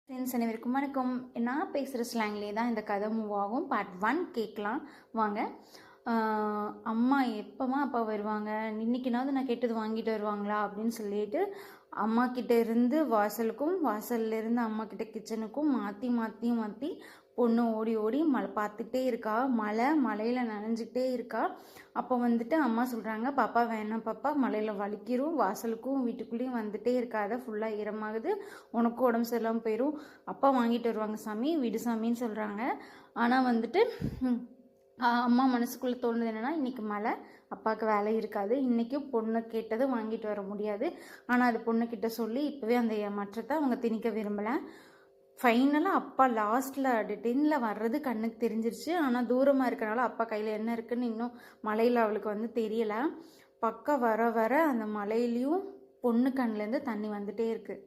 Friends அனைவருக்கும் வணக்கம். நான் பேசுகிற ஸ்லாங்லேயே தான் இந்த கதை மூவ் ஆகும். பார்ட் 1 கேட்கலாம் வாங்க. அம்மா எப்போமா அப்பா வருவாங்க, இன்றைக்கினாவது நான் கேட்டது வாங்கிட்டு வருவாங்களா அப்படின்னு சொல்லிட்டு அம்மா கிட்டே இருந்து வாசலுக்கும், வாசல்லேருந்து அம்மா கிட்ட கிச்சனுக்கும் மாற்றி மாற்றி மாற்றி பொண்ணு ஓடி ஓடி மழை பார்த்துட்டே இருக்கா. மழையில் நனைஞ்சிக்கிட்டே இருக்கா. அப்போ வந்துட்டு அம்மா சொல்கிறாங்க, பாப்பா வேணாம் பாப்பா, மழையில் வலிக்கிறோம், வாசலுக்கும் வீட்டுக்குள்ளேயும் வந்துட்டே இருக்காத, ஃபுல்லாக ஈரமாகுது, உனக்கும் உடம்பு சரியில்லாமல் போயிடும், அப்பா வாங்கிட்டு வருவாங்க சாமி, விடு சாமின்னு சொல்கிறாங்க. ஆனால் வந்துட்டு அம்மா மனசுக்குள்ளே தோணுது என்னென்னா, இன்றைக்கி மழை, அப்பாவுக்கு வேலை இருக்காது, இன்றைக்கும் பொண்ணு கேட்டதை வாங்கிட்டு வர முடியாது. ஆனால் அது பொண்ணுக்கிட்ட சொல்லி இப்போவே அந்த ஏமாற்றத்தை அவங்க திணிக்க விரும்பலை. ஃபைனலாக அப்பா லாஸ்ட்டில் டென்னில் வர்றது கண்ணுக்கு தெரிஞ்சிருச்சு. ஆனால் தூரமாக இருக்கனால அப்பா கையில் என்ன இருக்குதுன்னு இன்னும் மலையில் அவளுக்கு தெரியலை. பக்கம் வர வர அந்த மலையிலையும் பொண்ணு கண்ணிலேருந்து தண்ணி வந்துகிட்டே இருக்குது.